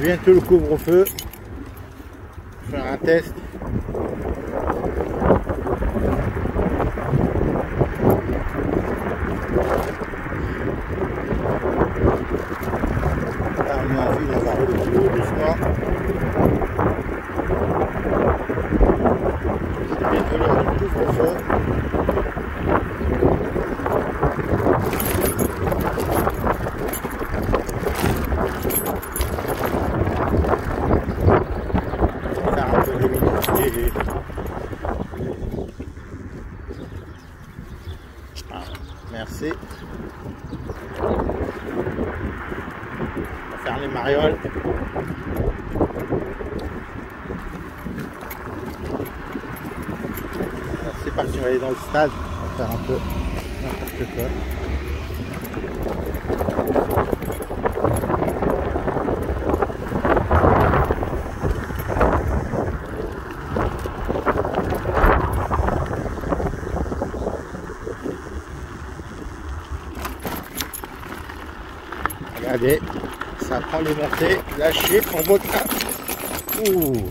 Bientôt le couvre-feu. Faire un test. Là on est en ville, on va rouler plus haut doucement. C'est bientôt l'heure du couvre-feu. Merci. On va faire les marioles. C'est parti, on va aller dans le stade. On va faire un peu n'importe quoi. Regardez, ça prend les montées, lâchez en mode 1. Ouh,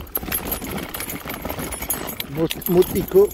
mode éco.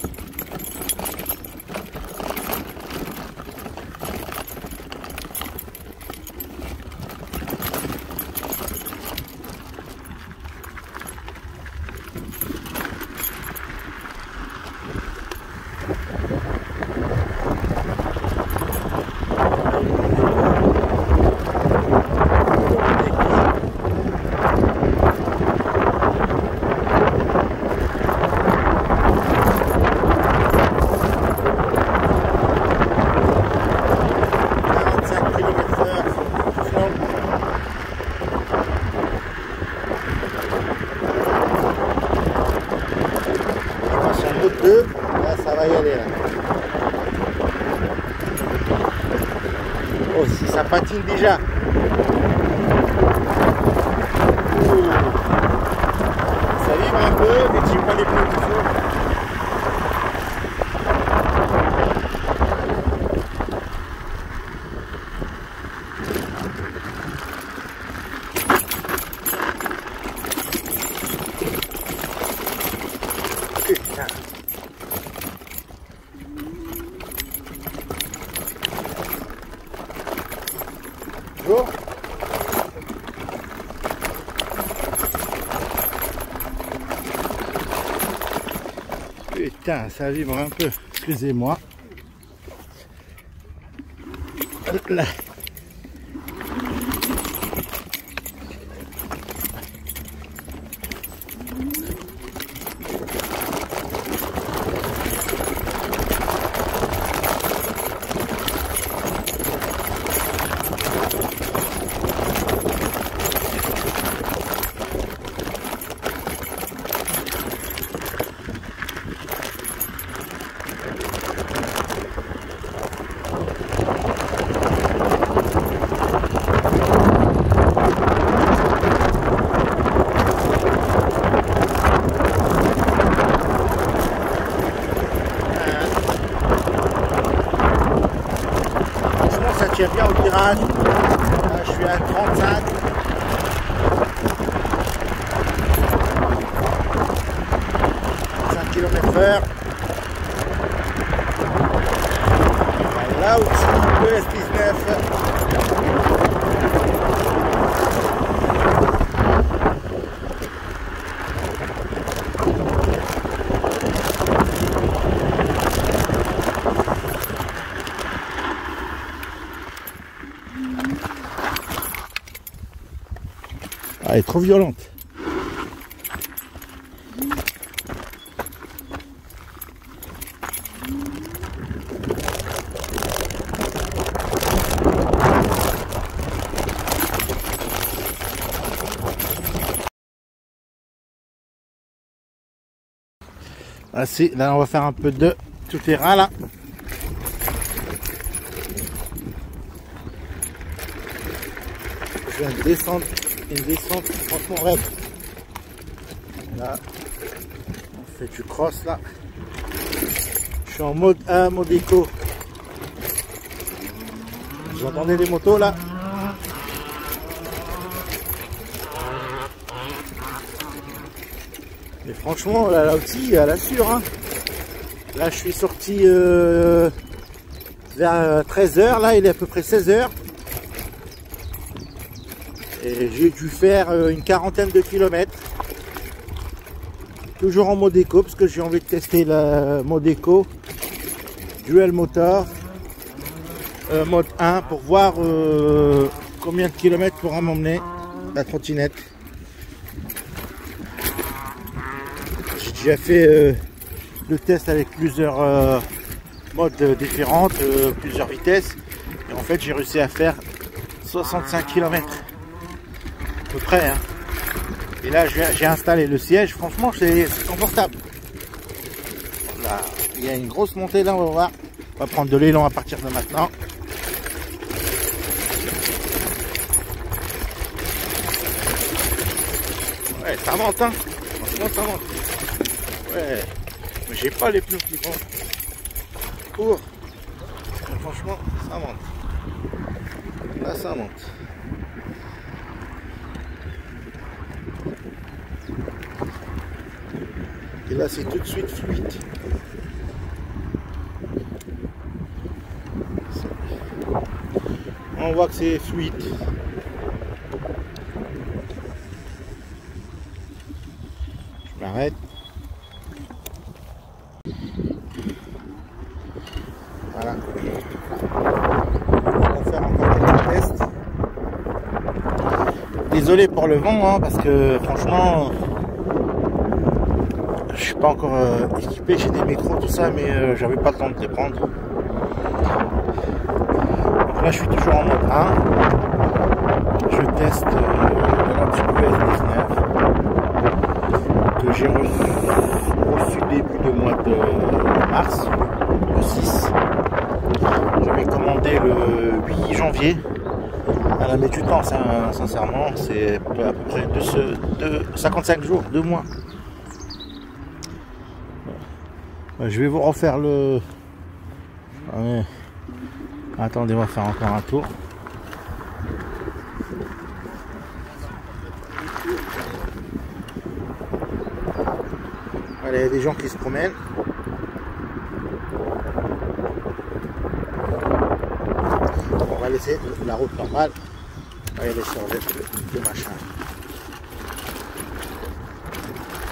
Là, ça va y aller là. Oh, si ça patine déjà. Ouh. Ça vibre un peu, mais tu pas les pneus qu'il faut. Putain. Bonjour. Putain, ça vibre un peu. Excusez-moi. Là. Ça tire bien au virage. Là, je suis à 35. km/h. Là au-dessus de S19. Elle est trop violente. Ah si, là on va faire un peu de tout-terrain là. Je viens de descendre. Une descente franchement raide. Là, on fait du cross là. Je suis en mode 1, mode éco. Vous entendez les motos là? Mais franchement, là aussi, elle assure. Hein. Là, je suis sorti vers 13h. Là, il est à peu près 16h. Et j'ai dû faire une quarantaine de kilomètres. Toujours en mode éco, parce que j'ai envie de tester le mode éco. Dual motor. Mode 1 pour voir combien de kilomètres pourra m'emmener la trottinette. J'ai déjà fait le test avec plusieurs modes différentes, plusieurs vitesses, et en fait j'ai réussi à faire 65 km à peu près. Hein. Et là j'ai installé le siège, franchement c'est confortable. Là, il y a une grosse montée là, on va voir. On va prendre de l'élan à partir de maintenant. Ouais, ça monte, hein. Franchement, ça monte. Ouais, mais j'ai pas les pneus qui vont pour. Franchement, ça monte. Là, ça monte. Et là, c'est tout de suite fluide. On voit que c'est fluide. Je m'arrête. Voilà. On va faire encore quelques tests. Désolé pour le vent, hein, parce que franchement, je suis pas encore équipé. J'ai des micros, tout ça, mais j'avais pas le temps de les prendre. Donc là, je suis toujours en mode 1. Je teste l'Antico S19 que j'ai reçu début de mois de mars, le 6. J'avais commandé le 8 janvier. Elle a mis du temps, sincèrement, c'est à peu près 55 jours, 2 mois. Je vais vous refaire le... Ouais. Attendez, on va faire encore un tour. Allez, il y a des gens qui se promènent. On va laisser la route normale. Regardez sur le machin.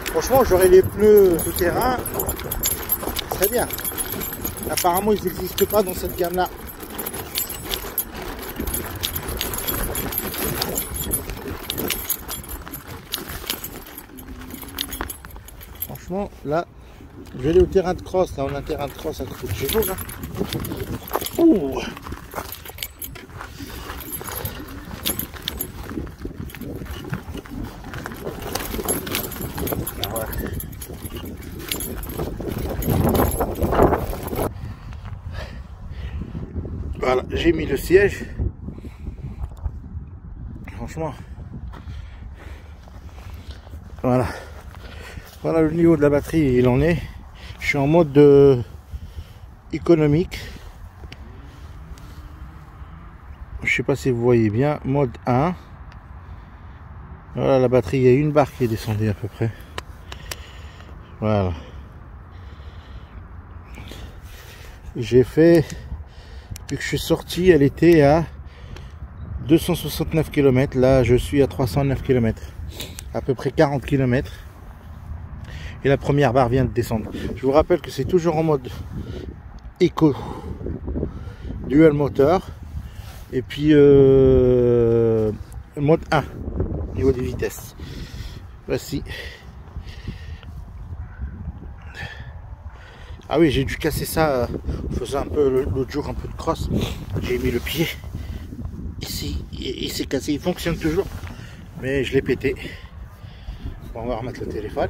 Franchement, j'aurais les pneus de terrain. Très bien. Apparemment, ils n'existent pas dans cette gamme-là. Franchement, là, je vais aller au terrain de cross. Là, on a un terrain de cross à côté de chez vous. Là. Ouh. Voilà, j'ai mis le siège. Franchement, voilà. Voilà le niveau de la batterie, il en est. Je suis en mode économique. Je sais pas si vous voyez bien, mode 1. Voilà la batterie, il y a une barre qui est descendue à peu près. Voilà. J'ai fait, depuis que je suis sorti, elle était à 269 km. Là, je suis à 309 km. À peu près 40 km. Et la première barre vient de descendre. Je vous rappelle que c'est toujours en mode éco. Dual moteur. Et puis mode 1. Au niveau des vitesses. Voici. Ah oui, j'ai dû casser ça en faisant un peu l'autre jour un peu de cross. J'ai mis le pied ici, il s'est cassé, il fonctionne toujours, mais je l'ai pété. Bon, on va remettre le téléphone.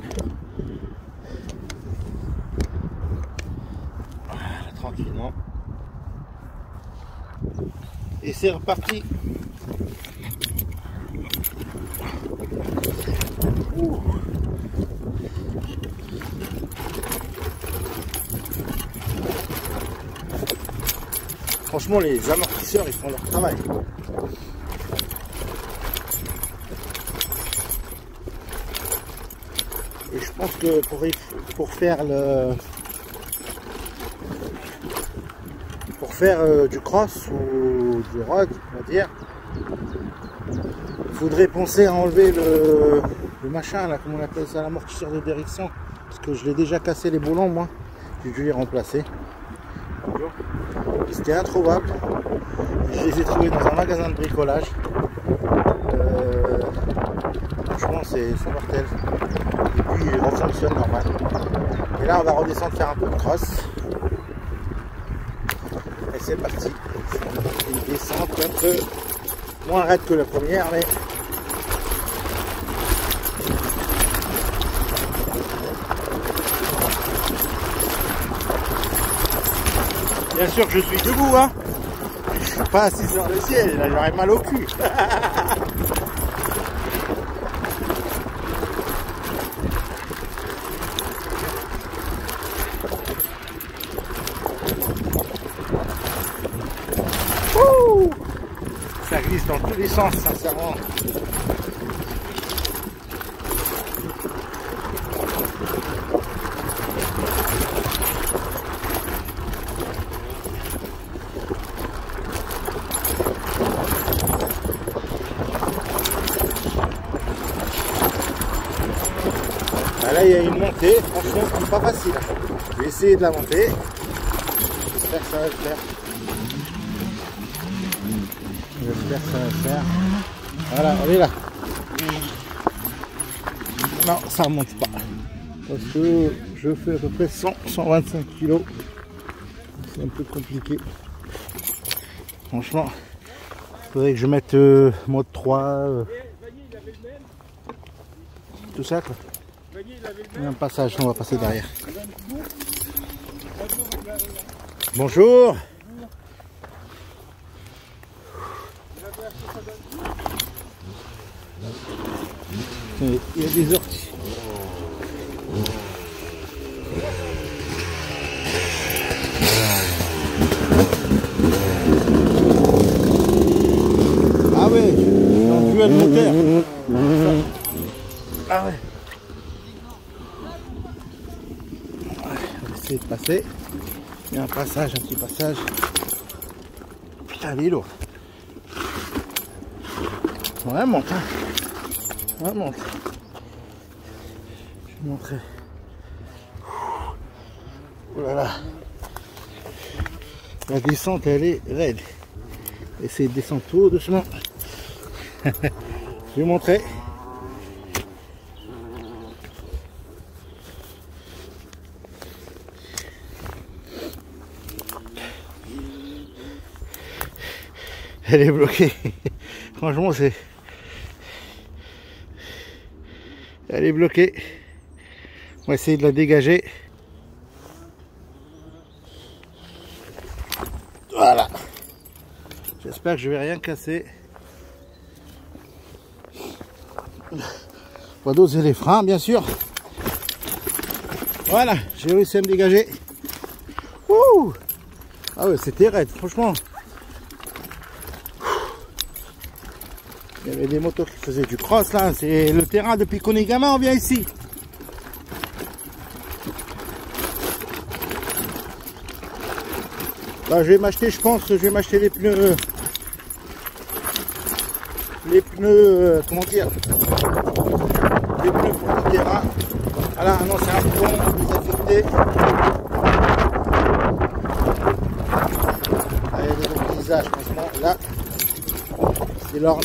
Voilà, tranquillement. Et c'est reparti. Ouh. Franchement, les amortisseurs, ils font leur travail. Et je pense que pour faire du cross ou du road, on va dire, il faudrait penser à enlever le machin là, comme on appelle ça, l'amortisseur de direction, parce que je l'ai déjà cassé les boulons moi, j'ai dû les remplacer. C'était introuvable. Je les ai trouvés dans un magasin de bricolage. Franchement c'est mortel. Et puis il refonctionne normal. Et là on va redescendre faire un peu de cross. Et c'est parti. Une descente un peu moins raide que la première, mais bien sûr que je suis debout, hein. Je suis pas assis sur le ciel, là j'aurais mal au cul. Ouh, ça glisse dans tous les sens, sincèrement. Là il y a une montée, franchement c'est pas facile. Je vais essayer de la monter. J'espère que ça va le faire. J'espère que ça va le faire. Voilà, on est là. Non, ça ne monte pas. Parce que je fais à peu près 125 kg. C'est un peu compliqué. Franchement, il faudrait que je mette mode 3. Tout ça quoi. Il y a un passage, on va passer derrière. Bonjour. Il y a des orties. Ah ouais, dans le duel moteur. Ah ouais. De passer, il y a un passage, un petit passage. Putain, il est lourd. Ouais, monte, hein. Ouais, monte. Je vais montrer. Oh là là. La descente, elle est raide. Essayez de descendre tout doucement. Je vais montrer. Elle est bloquée. Franchement, elle est bloquée. On va essayer de la dégager. Voilà. J'espère que je vais rien casser. On va doser les freins, bien sûr. Voilà, j'ai réussi à me dégager. Ouh. Ah ouais, c'était raide, franchement. Il y avait des motos qui faisaient du cross là, c'est le terrain depuis qu'on est gamin, on vient ici. Là je vais m'acheter, je pense, je vais m'acheter les pneus, comment dire, les pneus pour le terrain. Voilà, non c'est un pont désaffecté. Là, il y a des beaux paysages, franchement, là, c'est l'Orne.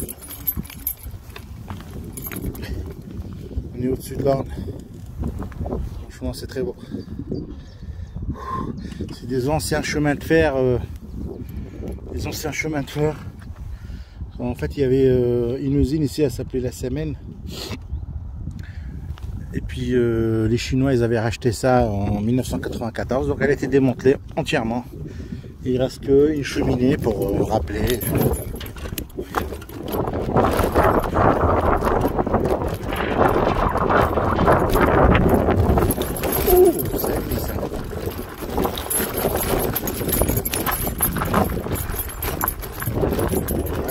On est au-dessus de l'Orne. Franchement, c'est très beau. C'est des anciens chemins de fer. Des anciens chemins de fer. En fait, il y avait une usine ici, elle s'appelait la Semen. Et puis, les Chinois, ils avaient racheté ça en 1994. Donc, elle a été démantelée entièrement. Et il reste qu'une cheminée pour rappeler.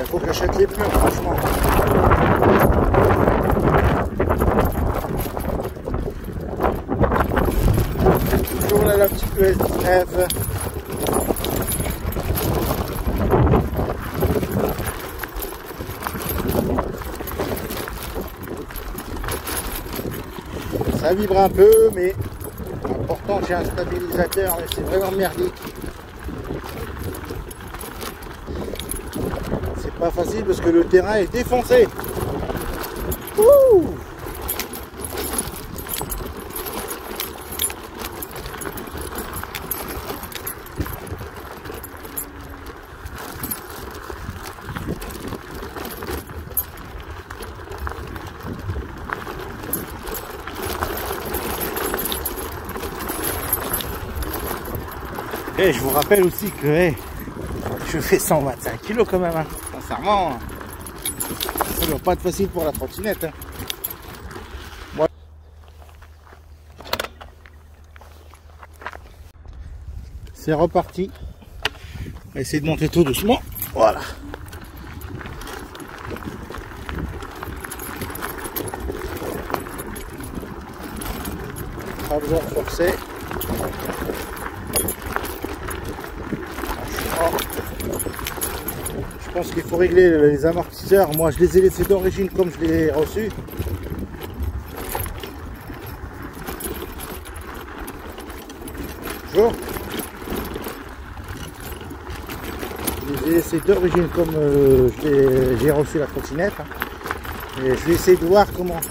Il faut que j'achète les pneus, franchement. Toujours là, la petite trêve. Ça vibre un peu, mais pourtant j'ai un stabilisateur, mais c'est vraiment merdique. C'est pas facile parce que le terrain est défoncé. Ouh! Et je vous rappelle aussi que je fais 125 kg quand même, hein. Sincèrement, ça ne doit pas être facile pour la trottinette. Hein. Ouais. C'est reparti. On va essayer de monter tout doucement. Voilà. Pas besoin de forcer. Je pense qu'il faut régler les amortisseurs. Moi, je les ai laissés d'origine comme je les ai reçus. Bonjour. Je les ai laissés d'origine comme j'ai reçu la trottinette. Et je vais essayer de voir comment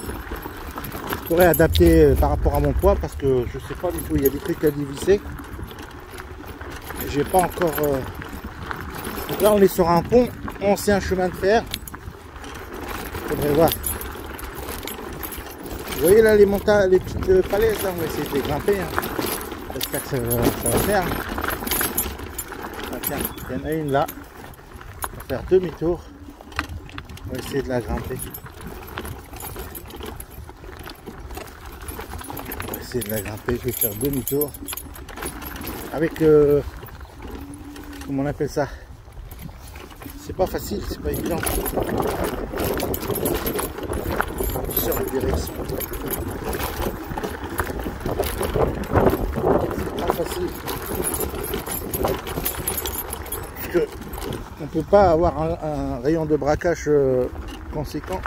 je pourrais adapter par rapport à mon poids parce que je sais pas du tout. Il y a des trucs à dévisser. J'ai pas encore. Donc là, on est sur un pont, ancien chemin de fer. Faudrait voir. Vous voyez là les montagnes, les petites falaises, là, on va essayer de les grimper. Hein. J'espère que ça va faire. Ah, tiens, il y en a une là. On va faire demi-tour. On va essayer de la grimper. On va essayer de la grimper. Je vais faire demi-tour. Avec comment on appelle ça? C'est pas facile, c'est pas évident. Sur la direction. C'est pas facile. Parce que on peut pas avoir un rayon de braquage conséquent.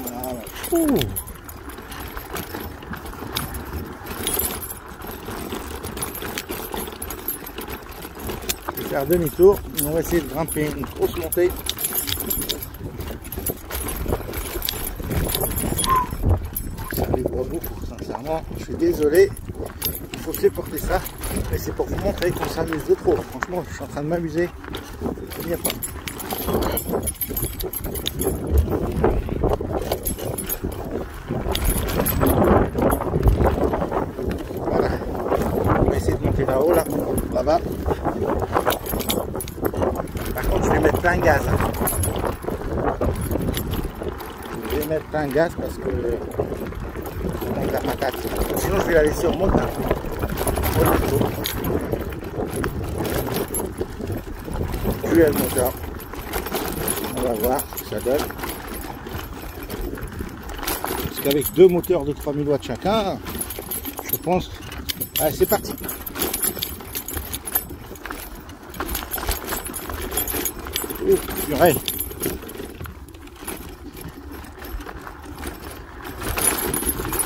Voilà. Ouh. Faire demi-tour, on va essayer de grimper une grosse montée. Ça vibre beaucoup, sincèrement, je suis désolé, il faut supporter ça, mais c'est pour vous montrer qu'on s'amuse de trop. Franchement, je suis en train de m'amuser, il n'y a pas. Voilà, on va essayer de monter là-haut, là-bas. Par contre, je vais mettre plein gaz. Je vais mettre plein gaz parce que je manque la patate. Sinon, je vais la laisser remonter. Je vais le moteur. On va voir ce que ça donne. Parce qu'avec deux moteurs de 3000 watts chacun, je pense. Allez, c'est parti. Purée.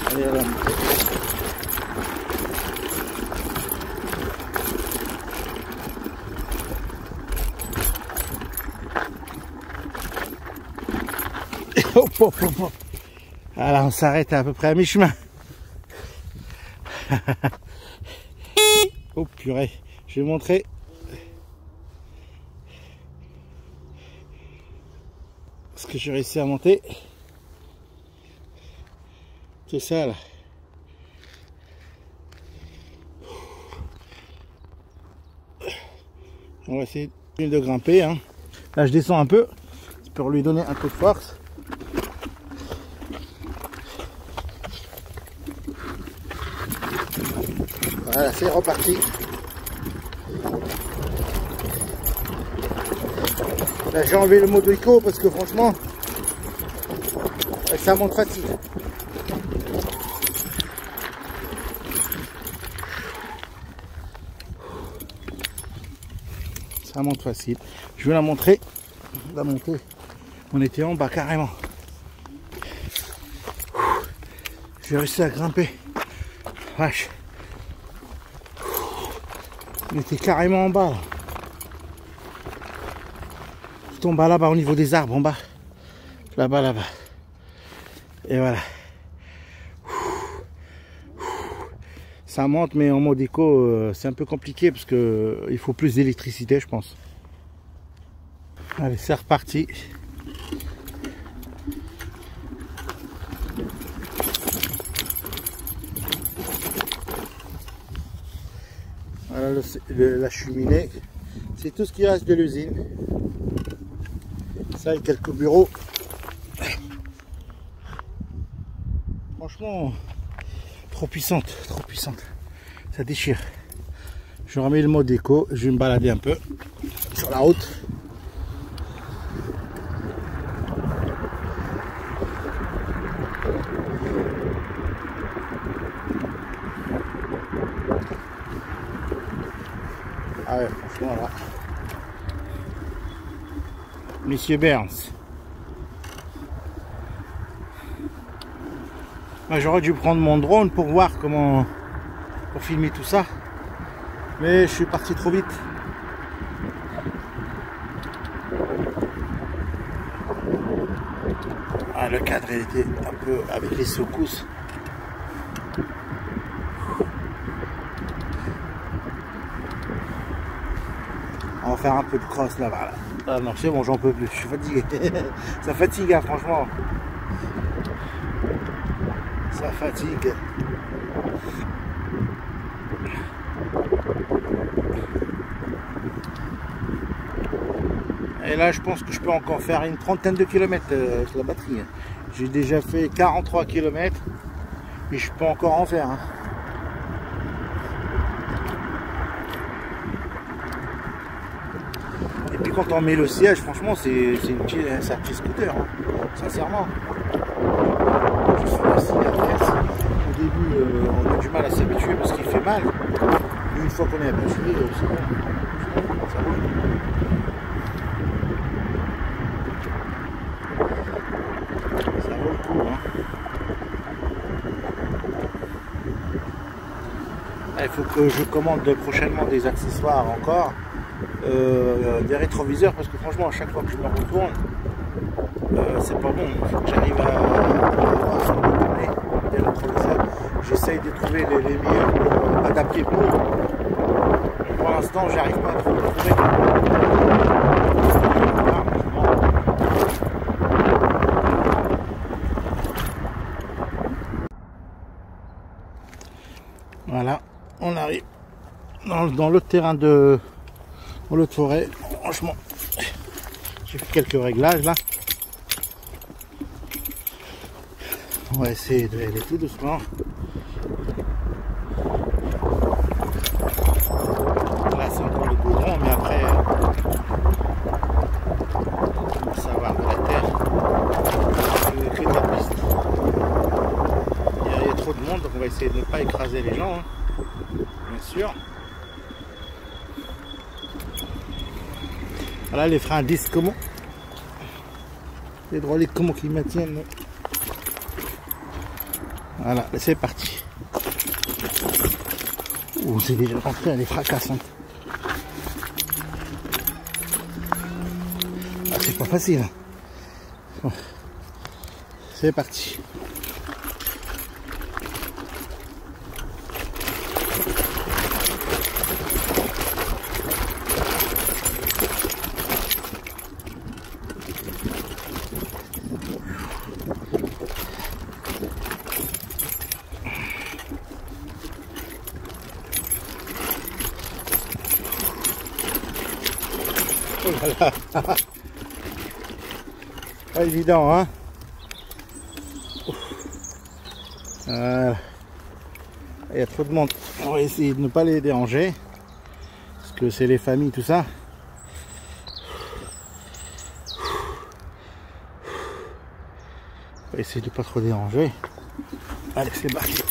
Allez, là. Hop, hop, hop. Voilà, on s'arrête à peu près à mi-chemin. Oh purée, je vais montrer. Ce que j'ai réussi à monter. C'est ça là. On va essayer de grimper. Hein. Là je descends un peu pour lui donner un peu de force. Voilà, c'est reparti. Là j'ai enlevé le mode éco parce que franchement Et ça monte facile. Ça monte facile. Je vais la montrer. La montée. On était en bas carrément. J'ai réussi à grimper. Vache. On était carrément en bas. Là. Je tombe là-bas au niveau des arbres en bas. Là-bas, là-bas. Et voilà. Ça monte, mais en mode éco, c'est un peu compliqué parce que il faut plus d'électricité, je pense. Allez, c'est reparti. Voilà la cheminée. C'est tout ce qui reste de l'usine. Ça et quelques bureaux. Franchement, trop puissante, trop puissante. Ça déchire. Je remets le mode éco. Je vais me balader un peu sur la route. Ah ouais, franchement là. Monsieur Burns. J'aurais dû prendre mon drone pour voir comment, pour filmer tout ça, mais je suis parti trop vite. Ah, le cadre il était un peu avec les secousses. On va faire un peu de cross là-bas. Ah non, c'est bon, j'en peux plus, je suis fatigué. Ça fatigue, hein, franchement. Ça fatigue. Et là, je pense que je peux encore faire une trentaine de kilomètres avec la batterie. J'ai déjà fait 43 km et je peux encore en faire. Hein. Et puis quand on met le siège, franchement, c'est un petit scooter. Hein. Sincèrement. Je suis assis à au début, on a du mal à s'habituer parce qu'il fait mal. Mais une fois qu'on est habitué, c'est bon. Ça vaut le coup. Ça vaut le coup. Hein. Il faut que je commande prochainement des accessoires encore. Des rétroviseurs parce que franchement, à chaque fois que je me retourne, c'est pas bon. J'arrive à faire tourner des rétroviseurs. J'essaye de trouver les meilleurs pour adapter pour. Pour l'instant, j'arrive pas à trop les trouver. Voilà, on arrive dans l'autre terrain dans l'autre forêt. Franchement, j'ai fait quelques réglages là. On va essayer de aller tout doucement. Là c'est encore le goudron, mais après ça va de la terre. Que de la piste. Il y a trop de monde, donc on va essayer de ne pas écraser les gens, hein. Bien sûr. Voilà les freins 10 comment. Les hydrauliques comment qu'ils maintiennent. Voilà, c'est parti. Ouh, c'est déjà rentré, elle est fracassante. Ah, c'est pas facile. Bon. C'est parti. Voilà. Pas évident, hein. Voilà. Il y a trop de monde. On va essayer de ne pas les déranger. Parce que c'est les familles, tout ça. On va essayer de pas trop déranger. Allez, c'est parti.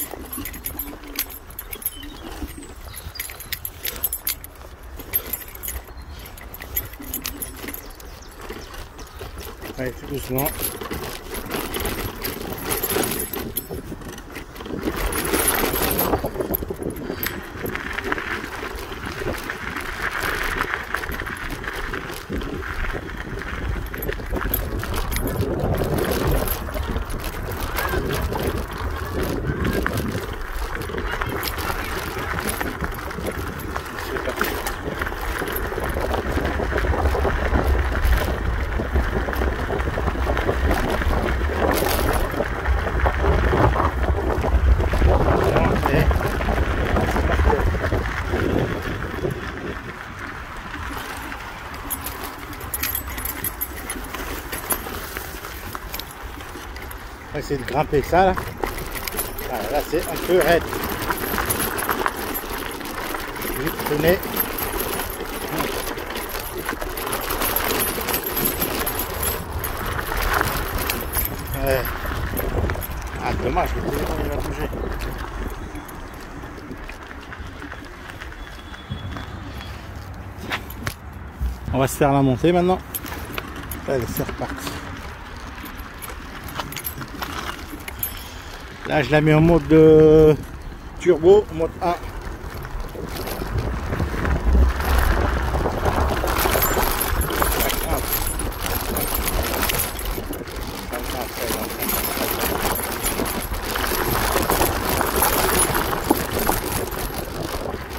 Allez, tout doucement. On va essayer de grimper ça là. Voilà, là c'est un peu raide. Vite tourner. Ouais. Ah dommage, le téléphone il va bouger. On va se faire la montée maintenant. Allez, c'est reparti. Là, je la mets en mode turbo, mode 1.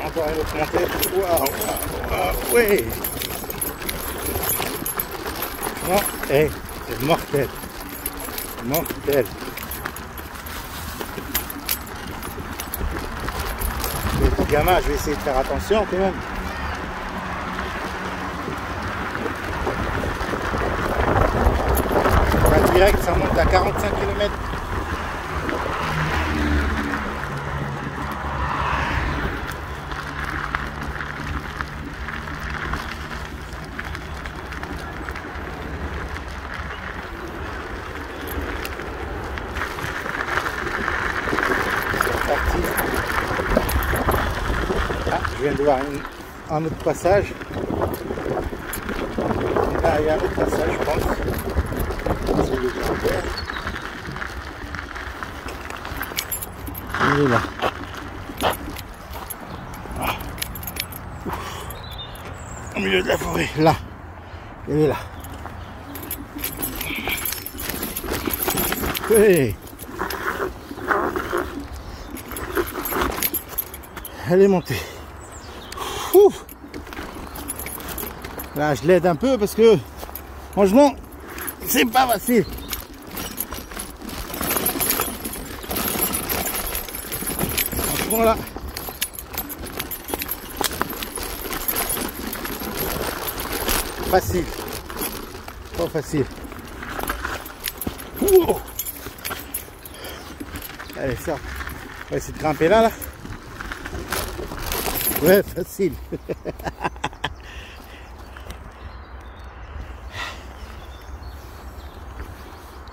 Encore une autre montée. Waouh, ouais. Non, hey, c'est mortel. Mortel. Gamin, je vais essayer de faire attention quand même. Là, direct, ça monte à 45 km. C'est parti. Je viens de voir un autre passage. Là, il y a un autre passage, je pense. C'est le grand-père. Il est là. Au milieu de la forêt. Là. Il est là. Oui. Elle est montée. Ouf. Là, je l'aide un peu parce que franchement, c'est pas facile. Franchement, là. Facile. Pas facile. Ouh. Allez, ça. On va essayer de grimper là. Ouais, facile.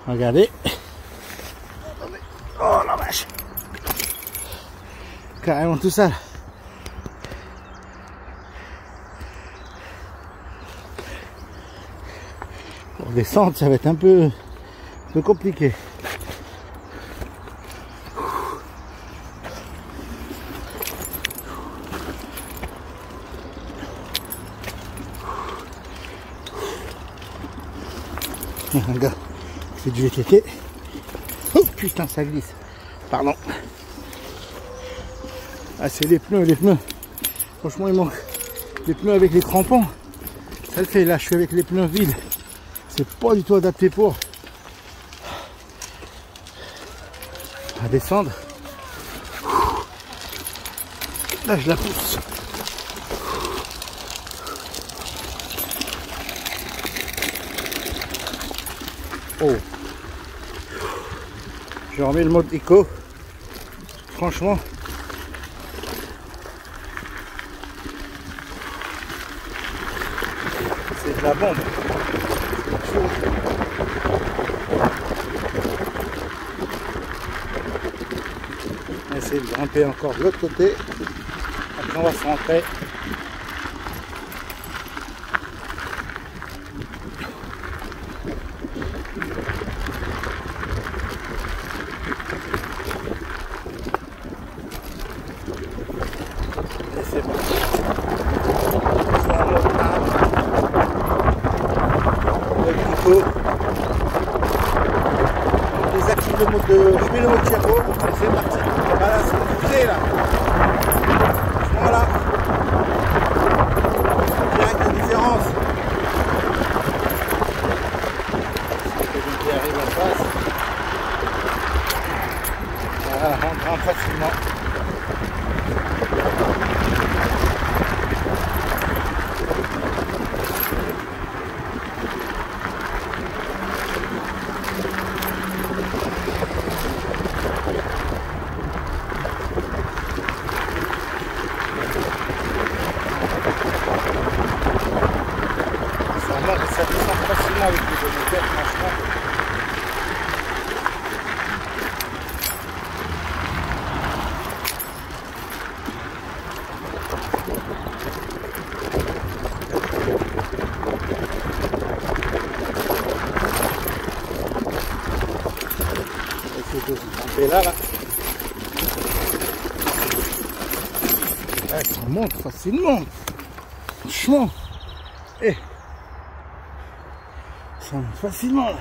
Regardez. Oh la vache. Carrément tout ça. Pour descendre, ça va être un peu compliqué. Un gars qui fait du VTT. Oh putain, ça glisse. Pardon. Ah, c'est les pneus, les pneus. Franchement, il manque les pneus avec les crampons. Ça le fait. Là, je suis avec les pneus vides. C'est pas du tout adapté pour à descendre. Là, je la pousse. Oh. Je remets le mode éco. Franchement. C'est de la bombe. essayer de grimper encore de l'autre côté. Après on va se rentrer. Et c'est parti. Le couteau. Désactive le mode de. Je mets le mode turbo. Allez, c'est parti. Voilà, c'est poussé là. Voilà. Direct la différence. Qui arrive en face. Voilà, on grimpe facilement. Ça descend facilement avec les moteurs, franchement. Essayer de se tremper là. Ouais, ça monte facilement. Franchement. Et ça monte facilement là.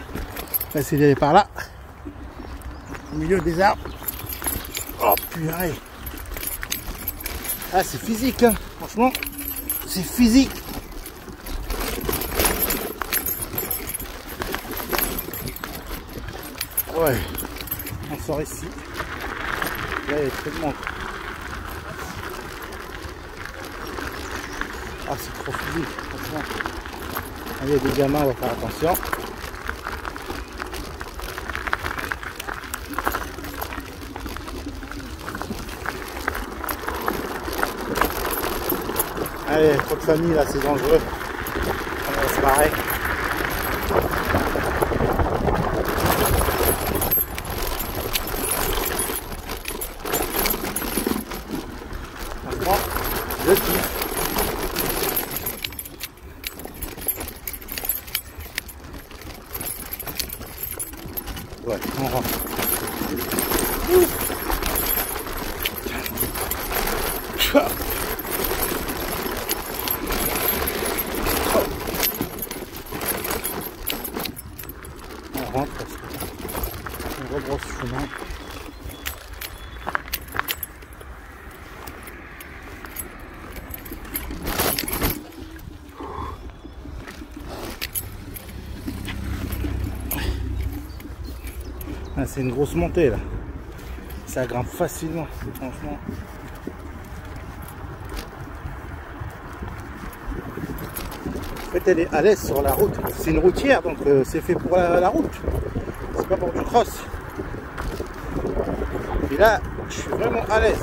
On va essayer d'aller par là. Au milieu des arbres. Oh purée. Ah c'est physique hein. Franchement. C'est physique. Ouais. On sort ici. Là il y a trop de monde. Ah c'est trop physique. Franchement. Il y a des gamins, on va faire attention. Allez, trop de famille là, c'est dangereux. On va se barrer. Franchement, je kiffe. Ouais, on rentre. On rentre parce qu'on rebrosse chemin. Ah, c'est une grosse montée là. Ça grimpe facilement, franchement. En fait, elle est à l'aise sur la route. C'est une routière, donc c'est fait pour la route. C'est pas pour du cross. Et là, je suis vraiment à l'aise.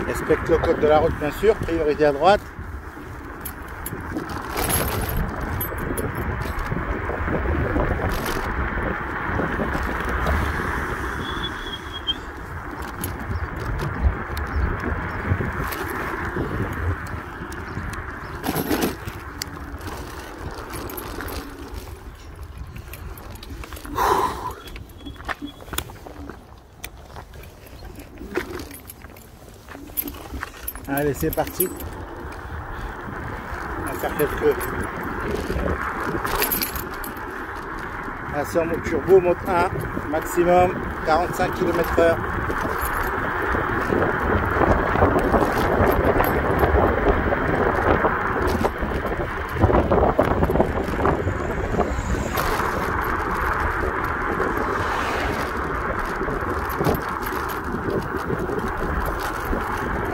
Respecte le code de la route bien sûr, priorité à droite. Allez, c'est parti. On va faire quelques. Là, c'est en mode turbo, mode 1, maximum 45 km/h.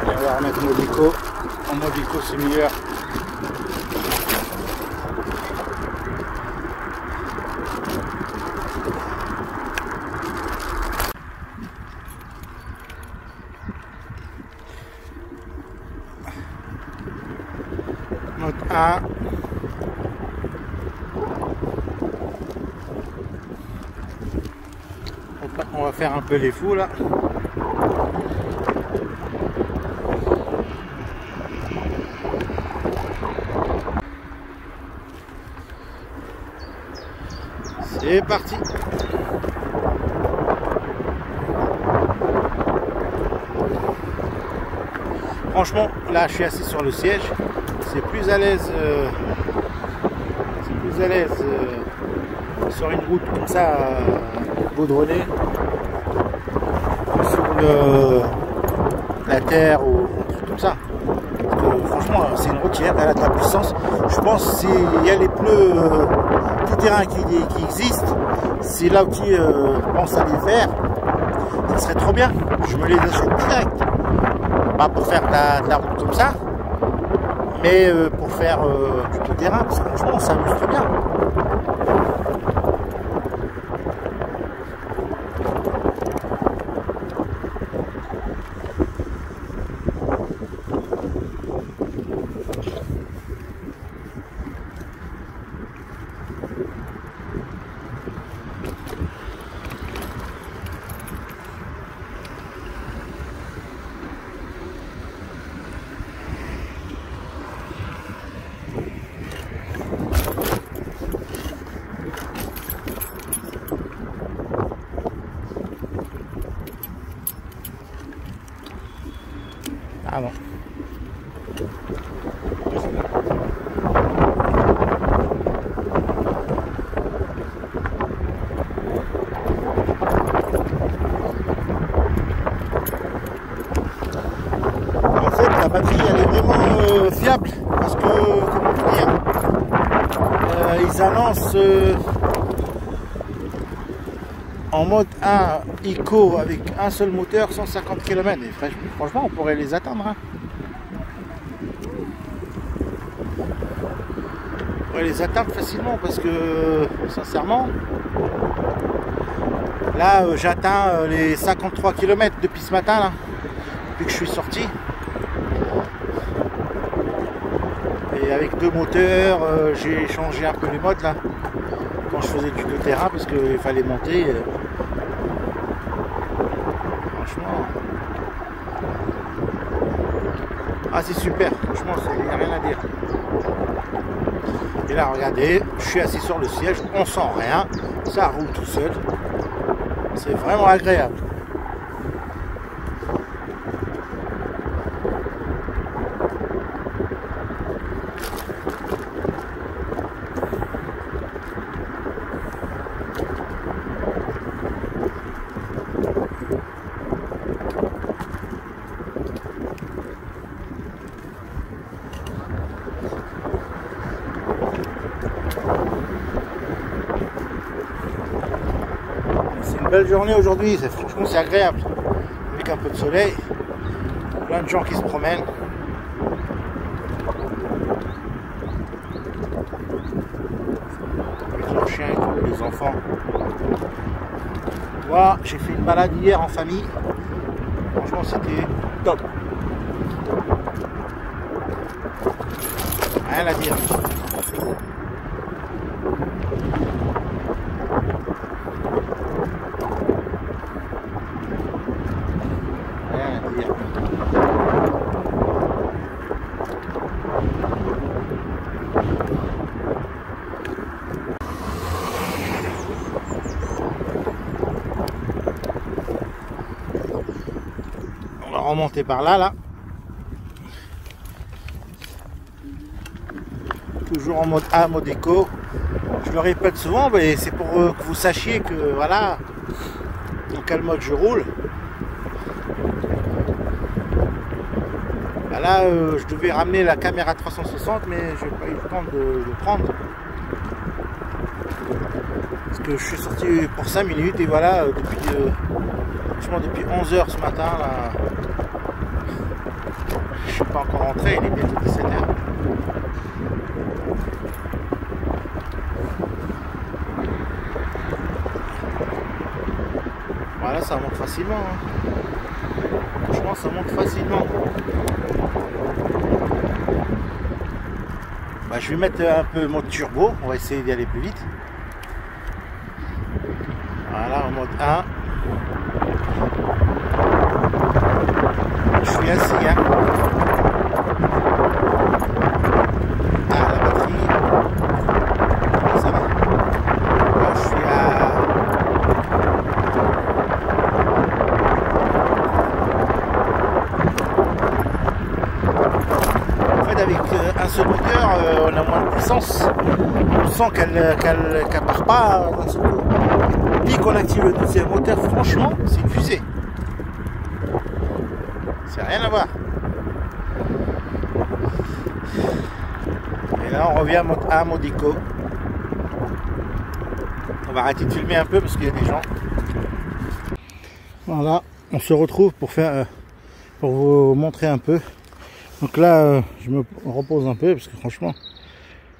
On va remettre mode éco. En mode éco, c'est meilleur. 1. On va faire un peu les fous là. C'est parti. Franchement, là je suis assis sur le siège. C'est plus à l'aise. Sur une route comme ça, baudronnée, sur la terre ou un truc comme ça. Parce que, franchement, c'est une routière, elle a de la puissance. Je pense que s'il y a les pneus tout terrain qui existent, si l'outil pense à les faire, ça serait trop bien. Je me les achète direct. Pas pour faire de la route comme ça, mais pour faire du tout terrain, parce que franchement, ça s'amuse très bien. Ah bon. En fait, la batterie elle est vraiment fiable parce que, comment dire, ils annoncent en mode 1 Eco avec un seul moteur 150 km et franchement on pourrait les atteindre hein. On pourrait les atteindre facilement parce que sincèrement là j'atteins les 53 km depuis ce matin là, depuis que je suis sorti et avec deux moteurs j'ai changé un peu les modes là quand je faisais du terrain parce qu'il fallait monter franchement ah c'est super, franchement il n'y a rien à dire. Et là regardez, je suis assis sur le siège, on sent rien, ça roule tout seul, c'est vraiment agréable. Belle journée aujourd'hui, franchement c'est agréable avec un peu de soleil, plein de gens qui se promènent. Avec leurs chiens et tout, les enfants. Moi j'ai fait une balade hier en famille, franchement c'était top. Rien à dire. On va remonter par là, toujours en mode A, mode éco. Je le répète souvent, mais c'est pour que vous sachiez que voilà, dans quel mode je roule. Là, je devais ramener la caméra 360, mais je n'ai pas eu le temps de prendre. Parce que je suis sorti pour 5 minutes et voilà, depuis 11 h ce matin, là, je suis pas encore rentré, il est bientôt 17 h. Voilà, ça monte facilement. Hein. Franchement, ça monte facilement. Bah, je vais mettre un peu mode turbo, on va essayer d'y aller plus vite. Voilà, en mode 1. Je suis assis, hein. Ah, la batterie. Ça va. Là, je suis à... En fait, avec un seul moteur, on a moins de puissance. On sent qu'elle part pas d'un seul coup. Dès qu'on active le deuxième moteur, franchement, c'est une fusée. C'est rien à voir. Et là, on revient à mode A, mode éco. On va arrêter de filmer un peu parce qu'il y a des gens. Voilà, on se retrouve pour faire, pour vous montrer un peu. Donc là, je me repose un peu parce que franchement,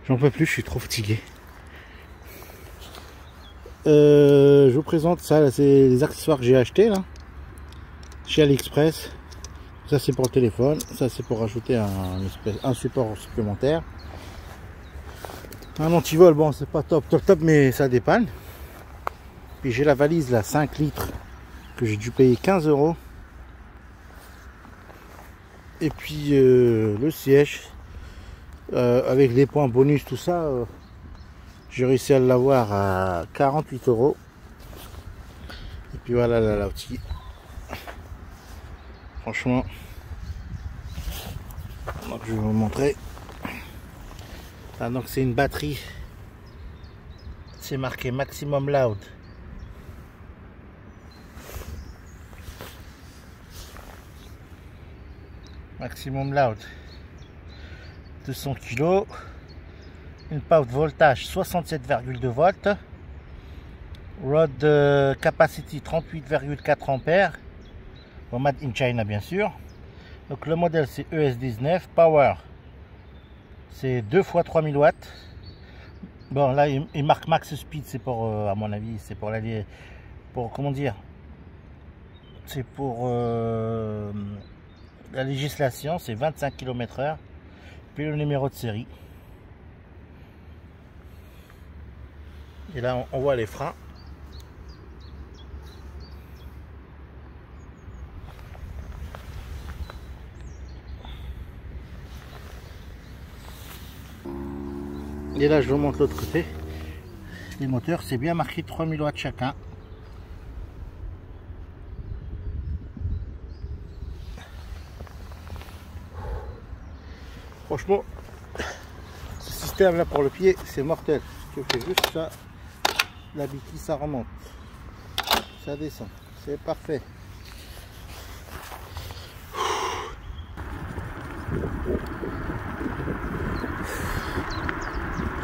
j'en peux plus, je suis trop fatigué. Je vous présente ça, c'est les accessoires que j'ai achetés là chez AliExpress. Ça c'est pour le téléphone, ça c'est pour rajouter un support supplémentaire. Un antivol, bon c'est pas top mais ça dépanne. Puis j'ai la valise là 5 litres que j'ai dû payer 15 €. Et puis le siège avec les points bonus tout ça, j'ai réussi à l'avoir à 48 €. Et puis voilà l'outil. Franchement, donc je vais vous montrer. Ah, donc c'est une batterie. C'est marqué maximum loud. Maximum loud. 200 kg. Une power voltage 67,2 volts. Rod capacity 38,4 ampères. Made in China bien sûr. Donc le modèle c'est ES19. Power c'est 2 x 3000 watts. Bon là il marque max speed, c'est pour à mon avis c'est pour comment dire, c'est pour la législation, c'est 25 km/h. Puis le numéro de série. Et là on voit les freins. Et là je vous montre l'autre côté. Les moteurs, c'est bien marqué 3000 watts chacun. Franchement, ce système là pour le pied, c'est mortel. Tu fais juste ça, la béquille ça remonte, ça descend, c'est parfait.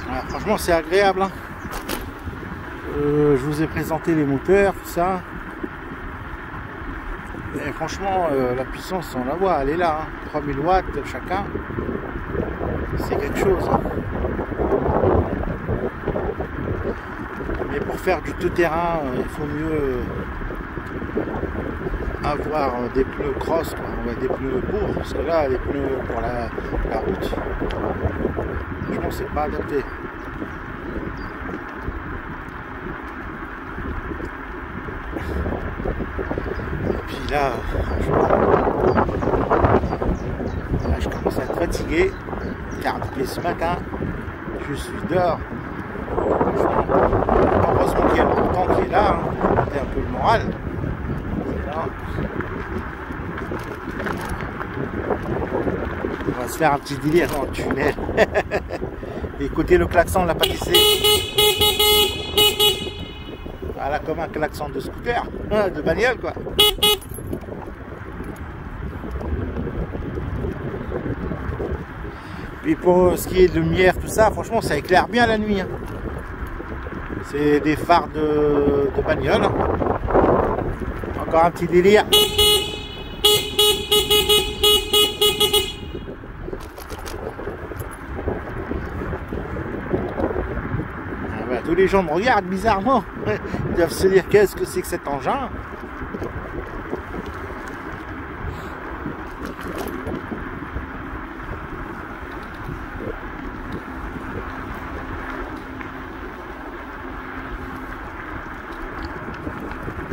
Voilà, franchement c'est agréable, hein. Je vous ai présenté les moteurs, tout ça. Et franchement la puissance on la voit, elle est là, hein. 3000 watts chacun, c'est quelque chose, hein. Mais pour faire du tout-terrain, il faut mieux avoir des pneus cross, quoi, des pneus courts, parce que là les pneus pour la route, franchement c'est pas adapté. Et puis là, je commence à être fatigué, car depuis ce matin je suis dehors. Heureusement qu'il y a le temps qui est là, hein, pour monter un peu le moral. On va se faire un petit délire dans le tunnel. Écoutez le klaxon de la pâtisserie. Voilà, comme un klaxon de scooter, de bagnole quoi. Puis pour ce qui est de lumière, tout ça, franchement ça éclaire bien la nuit, hein. C'est des phares de bagnole. Encore un petit délire. Ah bah, tous les gens me regardent bizarrement. Ils doivent se dire qu'est-ce que c'est que cet engin. Et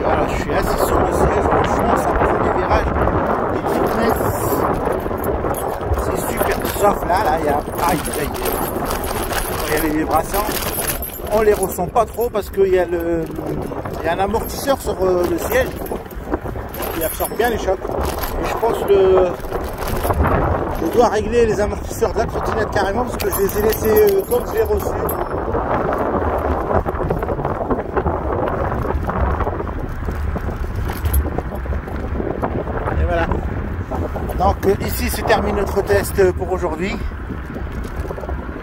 voilà, je suis assis sur le siège, franchement, ça prend des virages, une vitesse, c'est super. Sauf là, il y a, il y a les vibrations, on les ressent pas trop parce qu'il y a un amortisseur sur le siège qui absorbe bien les chocs. Et je pense que je dois régler les amortisseurs de la trottinette carrément parce que je les ai laissés comme je les ai reçus. Et voilà. Donc ici se termine notre test pour aujourd'hui.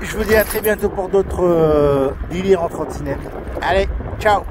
Je vous dis à très bientôt pour d'autres délires en trottinette. Allez, ciao!